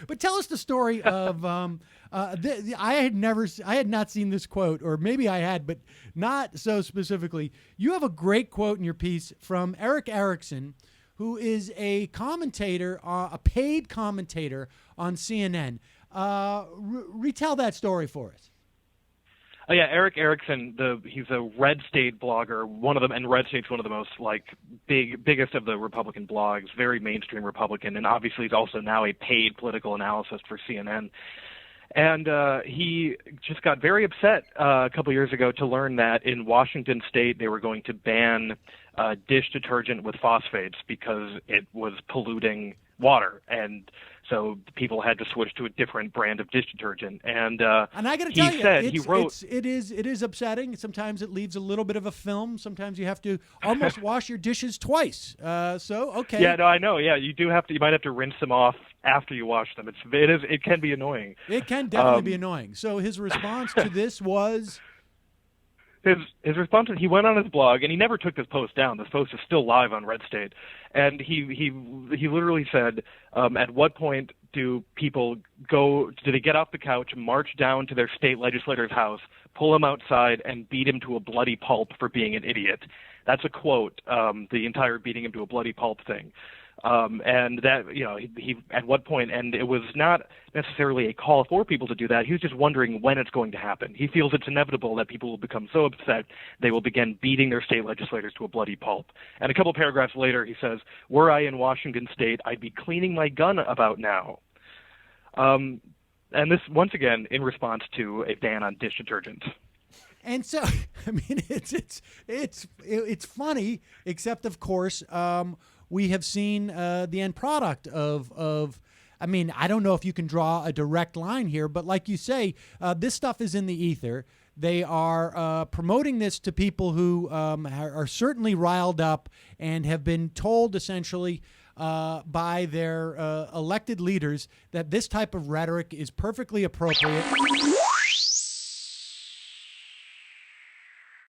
But tell us the story of I had not seen this quote, or maybe I had, but not so specifically. You have a great quote in your piece from Erick Erickson, who is a commentator, a paid commentator on CNN. Retell that story for us. Oh yeah, Erick Erickson. He's a red state blogger. One of them, and red state's one of the most biggest of the Republican blogs. Very mainstream Republican, and obviously he's also now a paid political analyst for CNN. And he just got very upset a couple years ago to learn that in Washington State they were going to ban dish detergent with phosphates because it was polluting water, and so people had to switch to a different brand of dish detergent. And I got to tell you, he wrote, it is upsetting. Sometimes it leaves a little bit of a film. Sometimes you have to almost wash your dishes twice. So okay. Yeah, no, I know. Yeah, you might have to rinse them off after you wash them. It can be annoying. It can definitely be annoying. So his response to this was. His response was he went on his blog, and he never took this post down. This post is still live on Red State, and he literally said, at what point do they get off the couch, march down to their state legislator's house, pull him outside, and beat him to a bloody pulp for being an idiot? That's a quote, the entire beating him to a bloody pulp thing. And that, he at what point, and it was not necessarily a call for people to do that. He was just wondering when it's going to happen. He feels it's inevitable that people will become so upset they will begin beating their state legislators to a bloody pulp. And a couple paragraphs later, he says, "Were I in Washington State, I'd be cleaning my gun about now." And this, once again, in response to a ban on dish detergent. And so, I mean, it's funny, except of course, we have seen the end product of. I mean, I don't know if you can draw a direct line here, but like you say, this stuff is in the ether. They are promoting this to people who are certainly riled up and have been told essentially by their elected leaders that this type of rhetoric is perfectly appropriate.